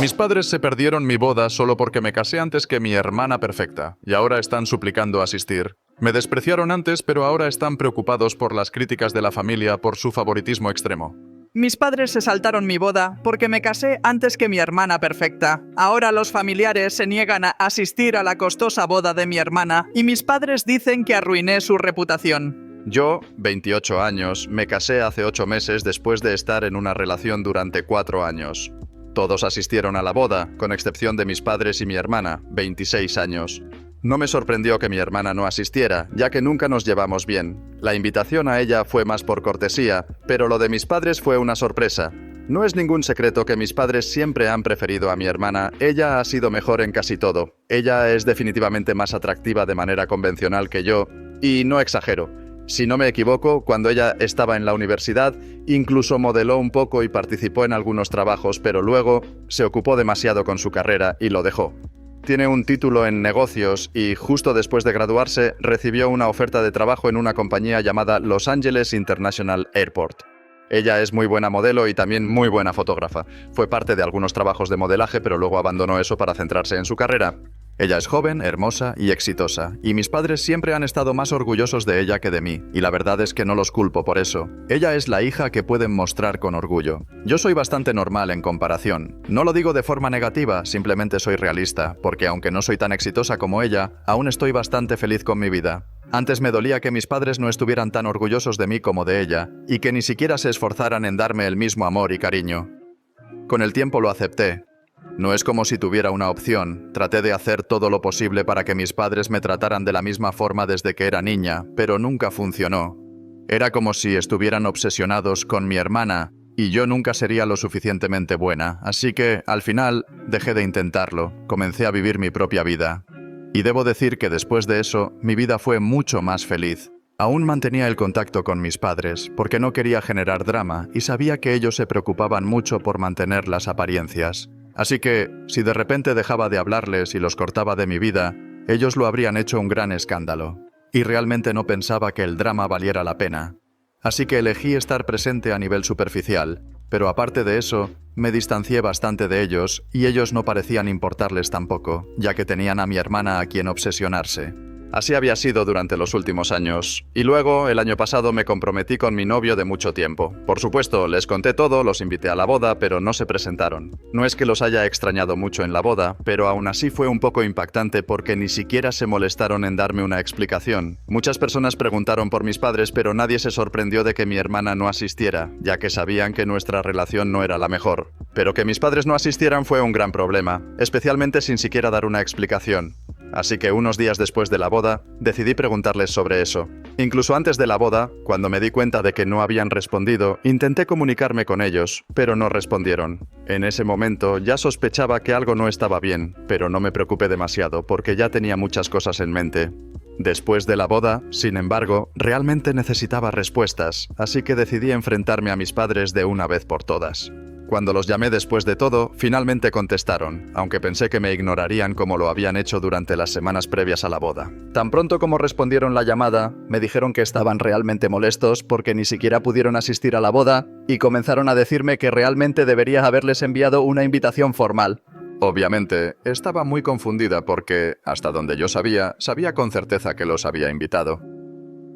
Mis padres se perdieron mi boda solo porque me casé antes que mi hermana perfecta, y ahora están suplicando asistir. Me despreciaron antes, pero ahora están preocupados por las críticas de la familia por su favoritismo extremo. Mis padres se saltaron mi boda porque me casé antes que mi hermana perfecta. Ahora los familiares se niegan a asistir a la costosa boda de mi hermana y mis padres dicen que arruiné su reputación. Yo, 28 años, me casé hace 8 meses después de estar en una relación durante 4 años. Todos asistieron a la boda, con excepción de mis padres y mi hermana, 26 años. No me sorprendió que mi hermana no asistiera, ya que nunca nos llevamos bien. La invitación a ella fue más por cortesía, pero lo de mis padres fue una sorpresa. No es ningún secreto que mis padres siempre han preferido a mi hermana, ella ha sido mejor en casi todo. Ella es definitivamente más atractiva de manera convencional que yo, y no exagero. Si no me equivoco, cuando ella estaba en la universidad, incluso modeló un poco y participó en algunos trabajos, pero luego se ocupó demasiado con su carrera y lo dejó. Tiene un título en negocios y justo después de graduarse recibió una oferta de trabajo en una compañía llamada Los Angeles International Airport. Ella es muy buena modelo y también muy buena fotógrafa. Fue parte de algunos trabajos de modelaje, pero luego abandonó eso para centrarse en su carrera. Ella es joven, hermosa y exitosa, y mis padres siempre han estado más orgullosos de ella que de mí, y la verdad es que no los culpo por eso. Ella es la hija que pueden mostrar con orgullo. Yo soy bastante normal en comparación. No lo digo de forma negativa, simplemente soy realista, porque aunque no soy tan exitosa como ella, aún estoy bastante feliz con mi vida. Antes me dolía que mis padres no estuvieran tan orgullosos de mí como de ella, y que ni siquiera se esforzaran en darme el mismo amor y cariño. Con el tiempo lo acepté. No es como si tuviera una opción. Traté de hacer todo lo posible para que mis padres me trataran de la misma forma desde que era niña, pero nunca funcionó. Era como si estuvieran obsesionados con mi hermana, y yo nunca sería lo suficientemente buena, así que, al final, dejé de intentarlo, comencé a vivir mi propia vida. Y debo decir que después de eso, mi vida fue mucho más feliz. Aún mantenía el contacto con mis padres, porque no quería generar drama, y sabía que ellos se preocupaban mucho por mantener las apariencias. Así que, si de repente dejaba de hablarles y los cortaba de mi vida, ellos lo habrían hecho un gran escándalo. Y realmente no pensaba que el drama valiera la pena. Así que elegí estar presente a nivel superficial, pero aparte de eso, me distancié bastante de ellos y ellos no parecían importarles tampoco, ya que tenían a mi hermana a quien obsesionarse. Así había sido durante los últimos años. Y luego, el año pasado, me comprometí con mi novio de mucho tiempo. Por supuesto, les conté todo, los invité a la boda, pero no se presentaron. No es que los haya extrañado mucho en la boda, pero aún así fue un poco impactante porque ni siquiera se molestaron en darme una explicación. Muchas personas preguntaron por mis padres, pero nadie se sorprendió de que mi hermana no asistiera, ya que sabían que nuestra relación no era la mejor. Pero que mis padres no asistieran fue un gran problema, especialmente sin siquiera dar una explicación. Así que unos días después de la boda, decidí preguntarles sobre eso. Incluso antes de la boda, cuando me di cuenta de que no habían respondido, intenté comunicarme con ellos, pero no respondieron. En ese momento ya sospechaba que algo no estaba bien, pero no me preocupé demasiado porque ya tenía muchas cosas en mente. Después de la boda, sin embargo, realmente necesitaba respuestas, así que decidí enfrentarme a mis padres de una vez por todas. Cuando los llamé después de todo, finalmente contestaron, aunque pensé que me ignorarían como lo habían hecho durante las semanas previas a la boda. Tan pronto como respondieron la llamada, me dijeron que estaban realmente molestos porque ni siquiera pudieron asistir a la boda y comenzaron a decirme que realmente debería haberles enviado una invitación formal. Obviamente, estaba muy confundida porque, hasta donde yo sabía con certeza que los había invitado.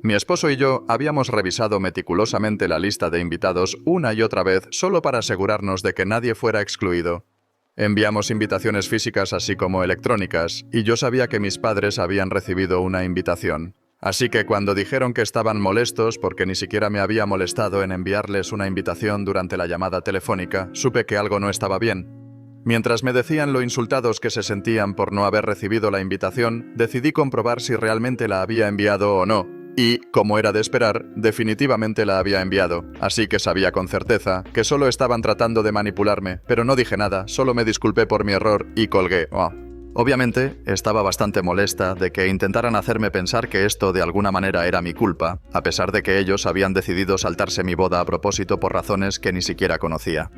Mi esposo y yo habíamos revisado meticulosamente la lista de invitados una y otra vez solo para asegurarnos de que nadie fuera excluido. Enviamos invitaciones físicas así como electrónicas, y yo sabía que mis padres habían recibido una invitación. Así que cuando dijeron que estaban molestos porque ni siquiera me había molestado en enviarles una invitación durante la llamada telefónica, supe que algo no estaba bien. Mientras me decían lo insultados que se sentían por no haber recibido la invitación, decidí comprobar si realmente la había enviado o no. Y, como era de esperar, definitivamente la había enviado, así que sabía con certeza que solo estaban tratando de manipularme, pero no dije nada, solo me disculpé por mi error y colgué. Obviamente, estaba bastante molesta de que intentaran hacerme pensar que esto de alguna manera era mi culpa, a pesar de que ellos habían decidido saltarse mi boda a propósito por razones que ni siquiera conocía.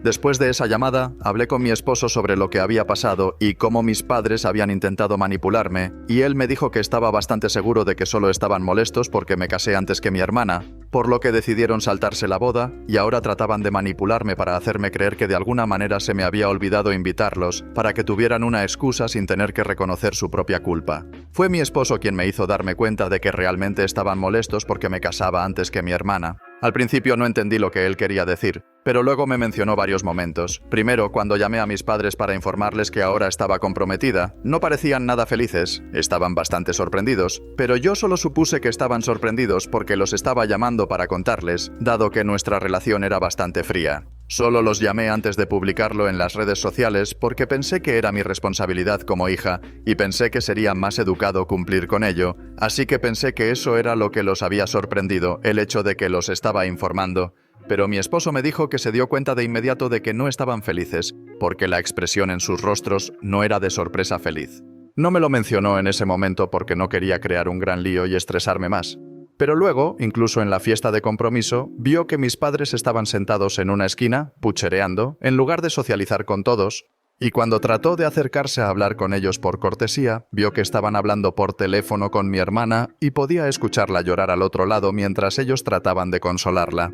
Después de esa llamada, hablé con mi esposo sobre lo que había pasado y cómo mis padres habían intentado manipularme, y él me dijo que estaba bastante seguro de que solo estaban molestos porque me casé antes que mi hermana, por lo que decidieron saltarse la boda y ahora trataban de manipularme para hacerme creer que de alguna manera se me había olvidado invitarlos, para que tuvieran una excusa sin tener que reconocer su propia culpa. Fue mi esposo quien me hizo darme cuenta de que realmente estaban molestos porque me casaba antes que mi hermana. Al principio no entendí lo que él quería decir, pero luego me mencionó varios momentos. Primero, cuando llamé a mis padres para informarles que ahora estaba comprometida, no parecían nada felices, estaban bastante sorprendidos, pero yo solo supuse que estaban sorprendidos porque los estaba llamando para contarles, dado que nuestra relación era bastante fría. Solo los llamé antes de publicarlo en las redes sociales porque pensé que era mi responsabilidad como hija y pensé que sería más educado cumplir con ello, así que pensé que eso era lo que los había sorprendido, el hecho de que los estaba informando. Pero mi esposo me dijo que se dio cuenta de inmediato de que no estaban felices, porque la expresión en sus rostros no era de sorpresa feliz. No me lo mencionó en ese momento porque no quería crear un gran lío y estresarme más. Pero luego, incluso en la fiesta de compromiso, vio que mis padres estaban sentados en una esquina, puchereando, en lugar de socializar con todos, y cuando trató de acercarse a hablar con ellos por cortesía, vio que estaban hablando por teléfono con mi hermana y podía escucharla llorar al otro lado mientras ellos trataban de consolarla.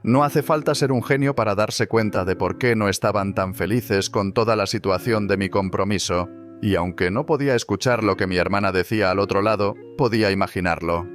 No hace falta ser un genio para darse cuenta de por qué no estaban tan felices con toda la situación de mi compromiso, y aunque no podía escuchar lo que mi hermana decía al otro lado, podía imaginarlo.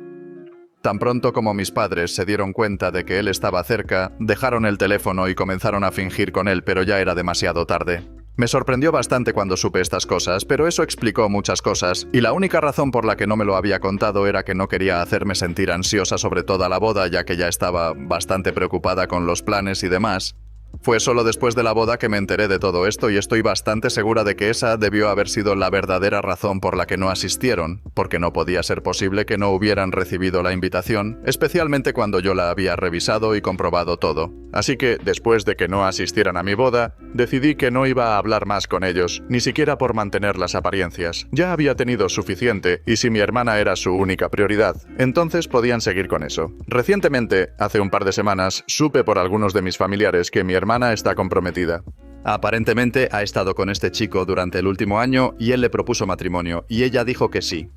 Tan pronto como mis padres se dieron cuenta de que él estaba cerca, dejaron el teléfono y comenzaron a fingir con él, pero ya era demasiado tarde. Me sorprendió bastante cuando supe estas cosas, pero eso explicó muchas cosas, y la única razón por la que no me lo había contado era que no quería hacerme sentir ansiosa sobre toda la boda, ya que ya estaba bastante preocupada con los planes y demás. Fue solo después de la boda que me enteré de todo esto y estoy bastante segura de que esa debió haber sido la verdadera razón por la que no asistieron, porque no podía ser posible que no hubieran recibido la invitación, especialmente cuando yo la había revisado y comprobado todo. Así que, después de que no asistieran a mi boda, decidí que no iba a hablar más con ellos, ni siquiera por mantener las apariencias. Ya había tenido suficiente, y si mi hermana era su única prioridad, entonces podían seguir con eso. Recientemente, hace un par de semanas, supe por algunos de mis familiares que mi hermana está comprometida. Aparentemente ha estado con este chico durante el último año y él le propuso matrimonio, y ella dijo que sí.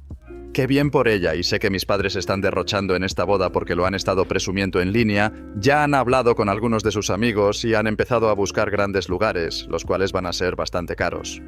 Qué bien por ella, y sé que mis padres están derrochando en esta boda porque lo han estado presumiendo en línea, ya han hablado con algunos de sus amigos y han empezado a buscar grandes lugares, los cuales van a ser bastante caros.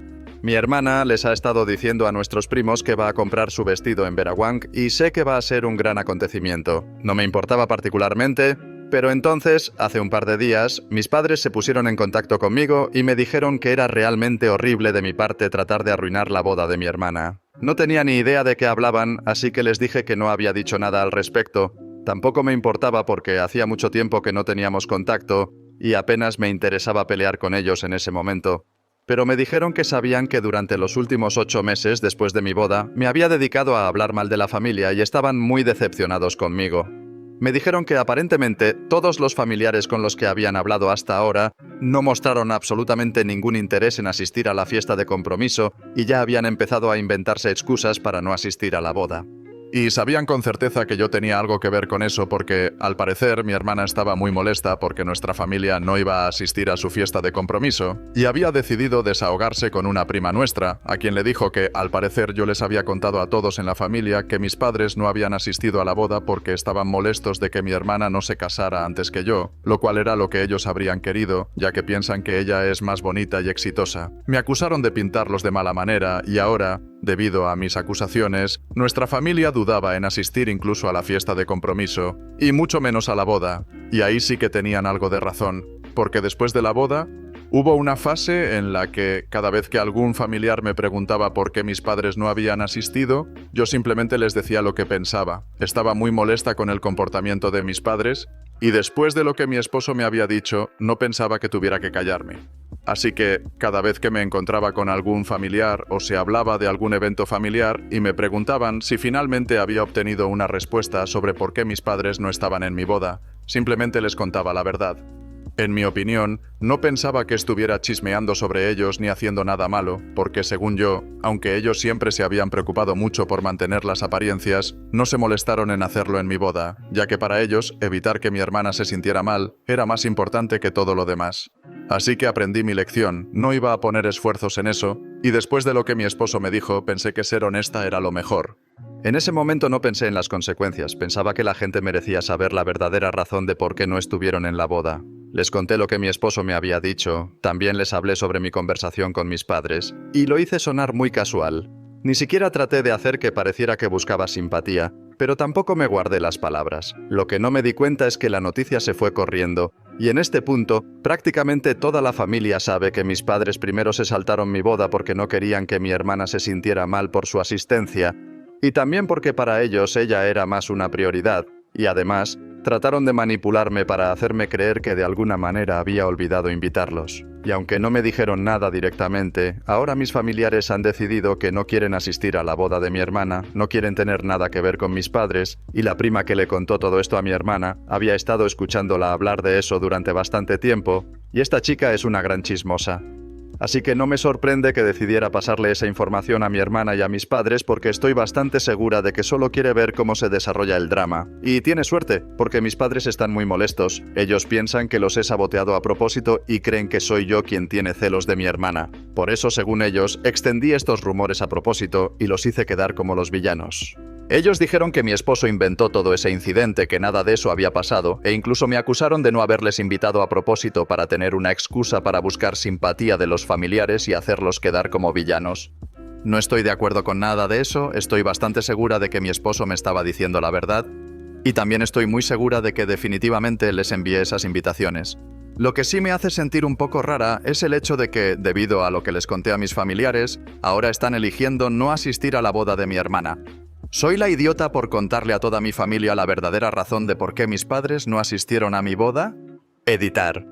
Mi hermana les ha estado diciendo a nuestros primos que va a comprar su vestido en Berawang y sé que va a ser un gran acontecimiento. No me importaba particularmente, pero entonces, hace un par de días, mis padres se pusieron en contacto conmigo y me dijeron que era realmente horrible de mi parte tratar de arruinar la boda de mi hermana. No tenía ni idea de qué hablaban, así que les dije que no había dicho nada al respecto. Tampoco me importaba porque hacía mucho tiempo que no teníamos contacto y apenas me interesaba pelear con ellos en ese momento. Pero me dijeron que sabían que durante los últimos 8 meses después de mi boda me había dedicado a hablar mal de la familia y estaban muy decepcionados conmigo. Me dijeron que aparentemente todos los familiares con los que habían hablado hasta ahora no mostraron absolutamente ningún interés en asistir a la fiesta de compromiso y ya habían empezado a inventarse excusas para no asistir a la boda. Y sabían con certeza que yo tenía algo que ver con eso porque, al parecer, mi hermana estaba muy molesta porque nuestra familia no iba a asistir a su fiesta de compromiso y había decidido desahogarse con una prima nuestra, a quien le dijo que, al parecer, yo les había contado a todos en la familia que mis padres no habían asistido a la boda porque estaban molestos de que mi hermana no se casara antes que yo, lo cual era lo que ellos habrían querido, ya que piensan que ella es más bonita y exitosa. Me acusaron de pintarlos de mala manera y ahora, debido a mis acusaciones, nuestra familia dudaba en asistir incluso a la fiesta de compromiso, y mucho menos a la boda, y ahí sí que tenían algo de razón, porque después de la boda, hubo una fase en la que, cada vez que algún familiar me preguntaba por qué mis padres no habían asistido, yo simplemente les decía lo que pensaba. Estaba muy molesta con el comportamiento de mis padres, y después de lo que mi esposo me había dicho, no pensaba que tuviera que callarme. Así que, cada vez que me encontraba con algún familiar o se hablaba de algún evento familiar y me preguntaban si finalmente había obtenido una respuesta sobre por qué mis padres no estaban en mi boda, simplemente les contaba la verdad. En mi opinión, no pensaba que estuviera chismeando sobre ellos ni haciendo nada malo, porque según yo, aunque ellos siempre se habían preocupado mucho por mantener las apariencias, no se molestaron en hacerlo en mi boda, ya que para ellos, evitar que mi hermana se sintiera mal era más importante que todo lo demás. Así que aprendí mi lección, no iba a poner esfuerzos en eso, y después de lo que mi esposo me dijo, pensé que ser honesta era lo mejor. En ese momento no pensé en las consecuencias, pensaba que la gente merecía saber la verdadera razón de por qué no estuvieron en la boda. Les conté lo que mi esposo me había dicho, también les hablé sobre mi conversación con mis padres, y lo hice sonar muy casual. Ni siquiera traté de hacer que pareciera que buscaba simpatía, pero tampoco me guardé las palabras. Lo que no me di cuenta es que la noticia se fue corriendo, y en este punto, prácticamente toda la familia sabe que mis padres primero se saltaron mi boda porque no querían que mi hermana se sintiera mal por su asistencia, y también porque para ellos ella era más una prioridad, y además, trataron de manipularme para hacerme creer que de alguna manera había olvidado invitarlos. Y aunque no me dijeron nada directamente, ahora mis familiares han decidido que no quieren asistir a la boda de mi hermana, no quieren tener nada que ver con mis padres, y la prima que le contó todo esto a mi hermana había estado escuchándola hablar de eso durante bastante tiempo, y esta chica es una gran chismosa. Así que no me sorprende que decidiera pasarle esa información a mi hermana y a mis padres porque estoy bastante segura de que solo quiere ver cómo se desarrolla el drama. Y tiene suerte, porque mis padres están muy molestos. Ellos piensan que los he saboteado a propósito y creen que soy yo quien tiene celos de mi hermana. Por eso, según ellos, extendí estos rumores a propósito y los hice quedar como los villanos. Ellos dijeron que mi esposo inventó todo ese incidente, que nada de eso había pasado, e incluso me acusaron de no haberles invitado a propósito para tener una excusa para buscar simpatía de los familiares y hacerlos quedar como villanos. No estoy de acuerdo con nada de eso, estoy bastante segura de que mi esposo me estaba diciendo la verdad, y también estoy muy segura de que definitivamente les envié esas invitaciones. Lo que sí me hace sentir un poco rara es el hecho de que, debido a lo que les conté a mis familiares, ahora están eligiendo no asistir a la boda de mi hermana. ¿Soy la idiota por contarle a toda mi familia la verdadera razón de por qué mis padres no asistieron a mi boda? Editar.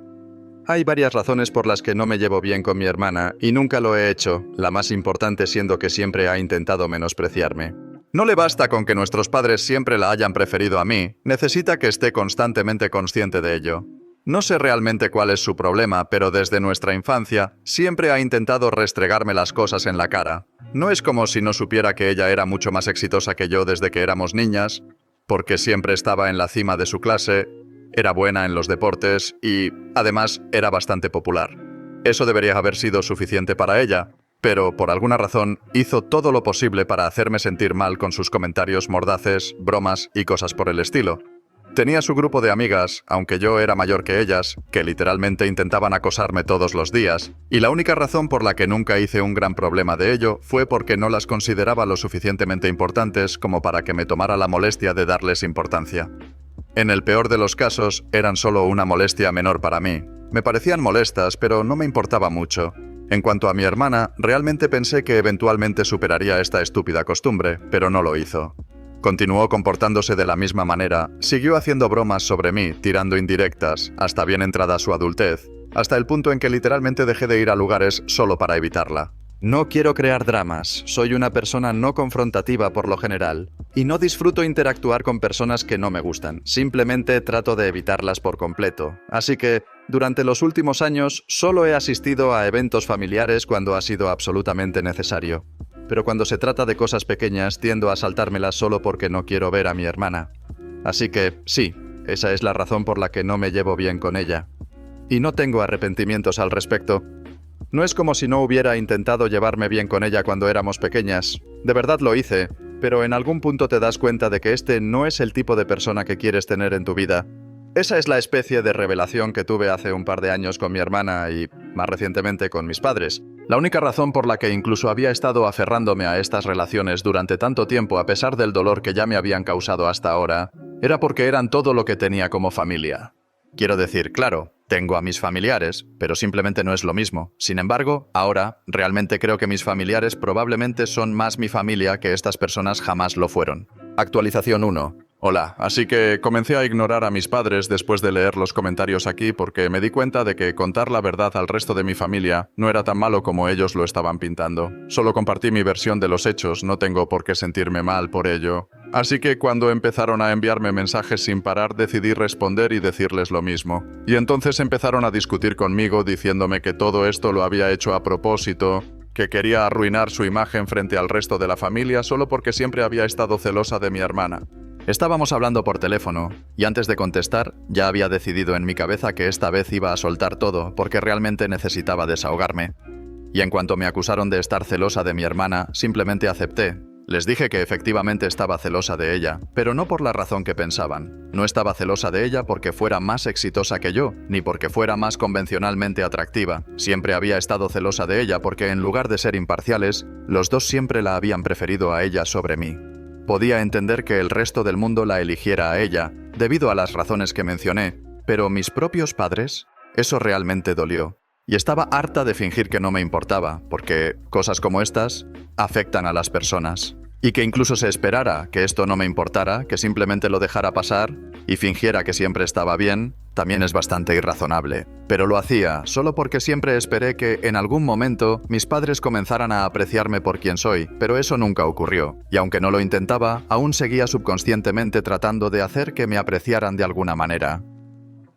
Hay varias razones por las que no me llevo bien con mi hermana y nunca lo he hecho, la más importante siendo que siempre ha intentado menospreciarme. No le basta con que nuestros padres siempre la hayan preferido a mí, necesita que esté constantemente consciente de ello. No sé realmente cuál es su problema, pero desde nuestra infancia siempre ha intentado restregarme las cosas en la cara. No es como si no supiera que ella era mucho más exitosa que yo desde que éramos niñas, porque siempre estaba en la cima de su clase, era buena en los deportes y, además, era bastante popular. Eso debería haber sido suficiente para ella, pero por alguna razón hizo todo lo posible para hacerme sentir mal con sus comentarios mordaces, bromas y cosas por el estilo. Tenía su grupo de amigas, aunque yo era mayor que ellas, que literalmente intentaban acosarme todos los días, y la única razón por la que nunca hice un gran problema de ello fue porque no las consideraba lo suficientemente importantes como para que me tomara la molestia de darles importancia. En el peor de los casos, eran solo una molestia menor para mí. Me parecían molestas, pero no me importaba mucho. En cuanto a mi hermana, realmente pensé que eventualmente superaría esta estúpida costumbre, pero no lo hizo. Continuó comportándose de la misma manera, siguió haciendo bromas sobre mí, tirando indirectas, hasta bien entrada su adultez, hasta el punto en que literalmente dejé de ir a lugares solo para evitarla. No quiero crear dramas, soy una persona no confrontativa por lo general, y no disfruto interactuar con personas que no me gustan, simplemente trato de evitarlas por completo. Así que, durante los últimos años, solo he asistido a eventos familiares cuando ha sido absolutamente necesario. Pero cuando se trata de cosas pequeñas, tiendo a saltármelas solo porque no quiero ver a mi hermana. Así que, sí, esa es la razón por la que no me llevo bien con ella. Y no tengo arrepentimientos al respecto. No es como si no hubiera intentado llevarme bien con ella cuando éramos pequeñas. De verdad lo hice, pero en algún punto te das cuenta de que este no es el tipo de persona que quieres tener en tu vida. Esa es la especie de revelación que tuve hace un par de años con mi hermana y, más recientemente, con mis padres. La única razón por la que incluso había estado aferrándome a estas relaciones durante tanto tiempo a pesar del dolor que ya me habían causado hasta ahora, era porque eran todo lo que tenía como familia. Quiero decir, claro, tengo a mis familiares, pero simplemente no es lo mismo. Sin embargo, ahora, realmente creo que mis familiares probablemente son más mi familia que estas personas jamás lo fueron. Actualización 1. Hola, así que comencé a ignorar a mis padres después de leer los comentarios aquí porque me di cuenta de que contar la verdad al resto de mi familia no era tan malo como ellos lo estaban pintando. Solo compartí mi versión de los hechos, no tengo por qué sentirme mal por ello. Así que cuando empezaron a enviarme mensajes sin parar decidí responder y decirles lo mismo. Y entonces empezaron a discutir conmigo diciéndome que todo esto lo había hecho a propósito, que quería arruinar su imagen frente al resto de la familia solo porque siempre había estado celosa de mi hermana. Estábamos hablando por teléfono, y antes de contestar, ya había decidido en mi cabeza que esta vez iba a soltar todo, porque realmente necesitaba desahogarme. Y en cuanto me acusaron de estar celosa de mi hermana, simplemente acepté. Les dije que efectivamente estaba celosa de ella, pero no por la razón que pensaban. No estaba celosa de ella porque fuera más exitosa que yo, ni porque fuera más convencionalmente atractiva. Siempre había estado celosa de ella porque en lugar de ser imparciales, los dos siempre la habían preferido a ella sobre mí. Podía entender que el resto del mundo la eligiera a ella, debido a las razones que mencioné, pero mis propios padres, eso realmente dolió. Y estaba harta de fingir que no me importaba, porque cosas como estas afectan a las personas. Y que incluso se esperara que esto no me importara, que simplemente lo dejara pasar y fingiera que siempre estaba bien, también es bastante irrazonable. Pero lo hacía solo porque siempre esperé que en algún momento mis padres comenzaran a apreciarme por quien soy, pero eso nunca ocurrió. Y aunque no lo intentaba, aún seguía subconscientemente tratando de hacer que me apreciaran de alguna manera.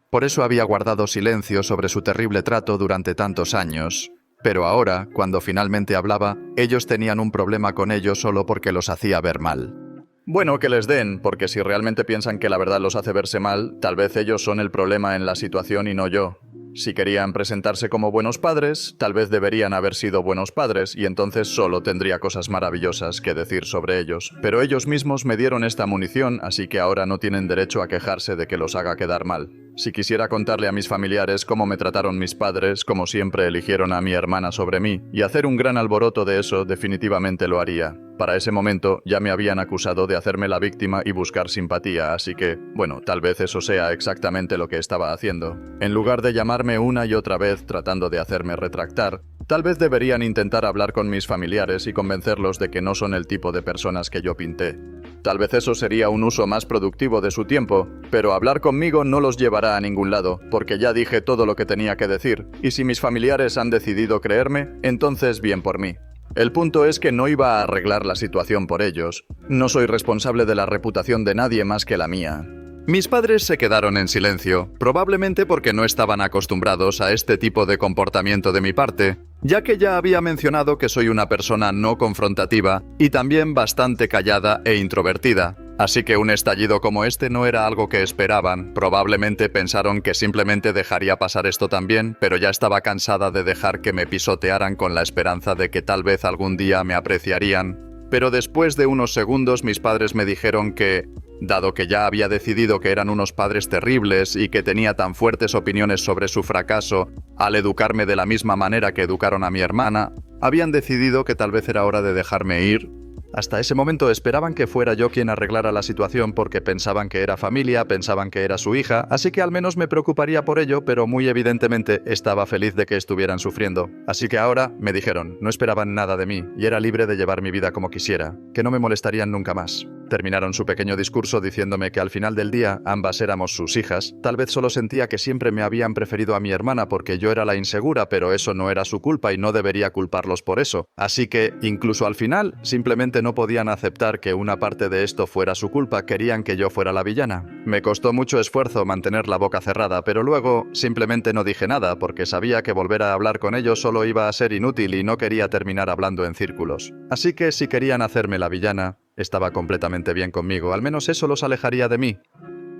Por eso había guardado silencio sobre su terrible trato durante tantos años. Pero ahora, cuando finalmente hablaba, ellos tenían un problema con ello solo porque los hacía ver mal. Bueno, que les den, porque si realmente piensan que la verdad los hace verse mal, tal vez ellos son el problema en la situación y no yo. Si querían presentarse como buenos padres, tal vez deberían haber sido buenos padres y entonces solo tendría cosas maravillosas que decir sobre ellos. Pero ellos mismos me dieron esta munición, así que ahora no tienen derecho a quejarse de que los haga quedar mal. Si quisiera contarle a mis familiares cómo me trataron mis padres, como siempre eligieron a mi hermana sobre mí, y hacer un gran alboroto de eso, definitivamente lo haría. Para ese momento ya me habían acusado de hacerme la víctima y buscar simpatía, así que, bueno, tal vez eso sea exactamente lo que estaba haciendo. En lugar de llamarme una y otra vez tratando de hacerme retractar, tal vez deberían intentar hablar con mis familiares y convencerlos de que no son el tipo de personas que yo pinté. Tal vez eso sería un uso más productivo de su tiempo, pero hablar conmigo no los llevará a ningún lado, porque ya dije todo lo que tenía que decir, y si mis familiares han decidido creerme, entonces bien por mí. El punto es que no iba a arreglar la situación por ellos. No soy responsable de la reputación de nadie más que la mía. Mis padres se quedaron en silencio, probablemente porque no estaban acostumbrados a este tipo de comportamiento de mi parte, ya que ya había mencionado que soy una persona no confrontativa y también bastante callada e introvertida. Así que un estallido como este no era algo que esperaban. Probablemente pensaron que simplemente dejaría pasar esto también, pero ya estaba cansada de dejar que me pisotearan con la esperanza de que tal vez algún día me apreciarían. Pero después de unos segundos mis padres me dijeron que, dado que ya había decidido que eran unos padres terribles y que tenía tan fuertes opiniones sobre su fracaso al educarme de la misma manera que educaron a mi hermana, habían decidido que tal vez era hora de dejarme ir. Hasta ese momento esperaban que fuera yo quien arreglara la situación porque pensaban que era familia, pensaban que era su hija, así que al menos me preocuparía por ello, pero muy evidentemente estaba feliz de que estuvieran sufriendo. Así que ahora, me dijeron, no esperaban nada de mí y era libre de llevar mi vida como quisiera, que no me molestarían nunca más. Terminaron su pequeño discurso diciéndome que al final del día ambas éramos sus hijas. Tal vez solo sentía que siempre me habían preferido a mi hermana porque yo era la insegura, pero eso no era su culpa y no debería culparlos por eso. Así que, incluso al final, simplemente no podían aceptar que una parte de esto fuera su culpa, querían que yo fuera la villana. Me costó mucho esfuerzo mantener la boca cerrada, pero luego simplemente no dije nada porque sabía que volver a hablar con ellos solo iba a ser inútil y no quería terminar hablando en círculos. Así que si querían hacerme la villana, estaba completamente bien conmigo, al menos eso los alejaría de mí.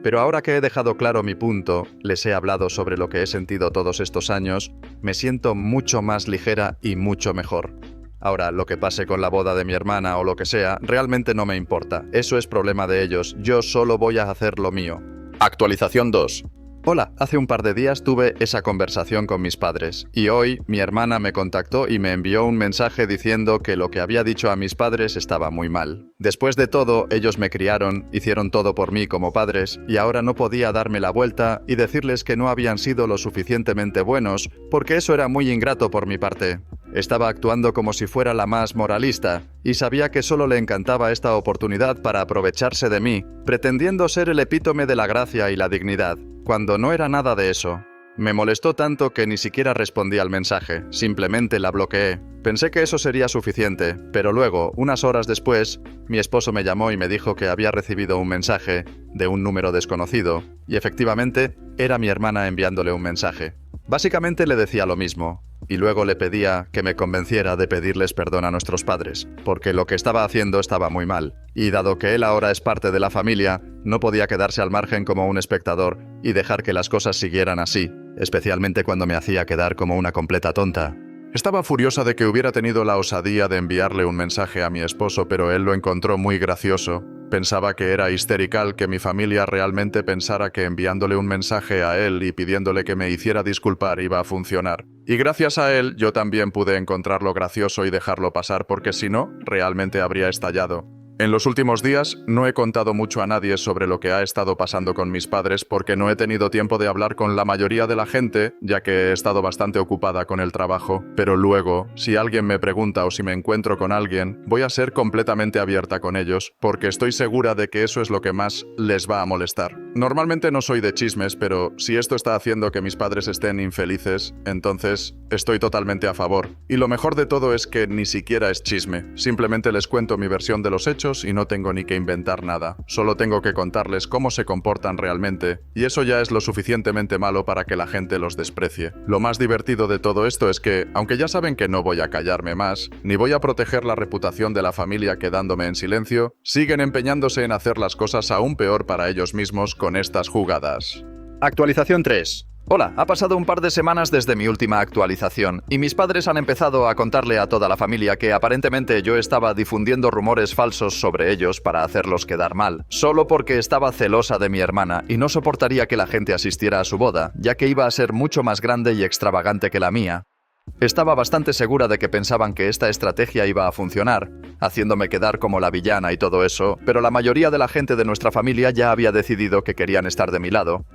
Pero ahora que he dejado claro mi punto, les he hablado sobre lo que he sentido todos estos años, me siento mucho más ligera y mucho mejor. Ahora, lo que pase con la boda de mi hermana o lo que sea, realmente no me importa. Eso es problema de ellos. Yo solo voy a hacer lo mío. Actualización 2. Hola, hace un par de días tuve esa conversación con mis padres y hoy mi hermana me contactó y me envió un mensaje diciendo que lo que había dicho a mis padres estaba muy mal. Después de todo, ellos me criaron, hicieron todo por mí como padres y ahora no podía darme la vuelta y decirles que no habían sido lo suficientemente buenos porque eso era muy ingrato por mi parte. Estaba actuando como si fuera la más moralista y sabía que solo le encantaba esta oportunidad para aprovecharse de mí, pretendiendo ser el epítome de la gracia y la dignidad, cuando no era nada de eso. Me molestó tanto que ni siquiera respondí al mensaje, simplemente la bloqueé. Pensé que eso sería suficiente, pero luego, unas horas después, mi esposo me llamó y me dijo que había recibido un mensaje de un número desconocido, y efectivamente, era mi hermana enviándole un mensaje. Básicamente le decía lo mismo. y luego le pedía que me convenciera de pedirles perdón a nuestros padres, porque lo que estaba haciendo estaba muy mal. Y dado que él ahora es parte de la familia, no podía quedarse al margen como un espectador y dejar que las cosas siguieran así, especialmente cuando me hacía quedar como una completa tonta. Estaba furiosa de que hubiera tenido la osadía de enviarle un mensaje a mi esposo, pero él lo encontró muy gracioso. Pensaba que era histérical que mi familia realmente pensara que enviándole un mensaje a él y pidiéndole que me hiciera disculpar iba a funcionar. Y gracias a él yo también pude encontrarlo gracioso y dejarlo pasar porque si no, realmente habría estallado. En los últimos días no he contado mucho a nadie sobre lo que ha estado pasando con mis padres porque no he tenido tiempo de hablar con la mayoría de la gente, ya que he estado bastante ocupada con el trabajo. Pero luego, si alguien me pregunta o si me encuentro con alguien, voy a ser completamente abierta con ellos, porque estoy segura de que eso es lo que más les va a molestar. Normalmente no soy de chismes, pero si esto está haciendo que mis padres estén infelices, entonces estoy totalmente a favor. Y lo mejor de todo es que ni siquiera es chisme, simplemente les cuento mi versión de los hechos y no tengo ni que inventar nada. Solo tengo que contarles cómo se comportan realmente, y eso ya es lo suficientemente malo para que la gente los desprecie. Lo más divertido de todo esto es que, aunque ya saben que no voy a callarme más, ni voy a proteger la reputación de la familia quedándome en silencio, siguen empeñándose en hacer las cosas aún peor para ellos mismos con estas jugadas. Actualización 3. Hola, ha pasado un par de semanas desde mi última actualización y mis padres han empezado a contarle a toda la familia que aparentemente yo estaba difundiendo rumores falsos sobre ellos para hacerlos quedar mal, solo porque estaba celosa de mi hermana y no soportaría que la gente asistiera a su boda, ya que iba a ser mucho más grande y extravagante que la mía. Estaba bastante segura de que pensaban que esta estrategia iba a funcionar, haciéndome quedar como la villana y todo eso, pero la mayoría de la gente de nuestra familia ya había decidido que querían estar de mi lado.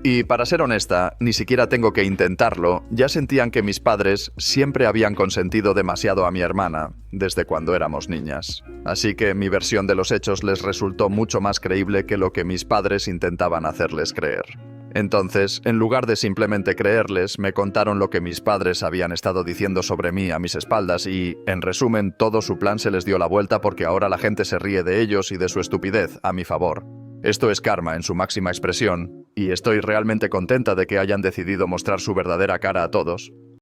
Y para ser honesta, ni siquiera tengo que intentarlo, ya sentían que mis padres siempre habían consentido demasiado a mi hermana, desde cuando éramos niñas. Así que mi versión de los hechos les resultó mucho más creíble que lo que mis padres intentaban hacerles creer. Entonces, en lugar de simplemente creerles, me contaron lo que mis padres habían estado diciendo sobre mí a mis espaldas y, en resumen, todo su plan se les dio la vuelta porque ahora la gente se ríe de ellos y de su estupidez a mi favor. Esto es karma en su máxima expresión, y estoy realmente contenta de que hayan decidido mostrar su verdadera cara a todos.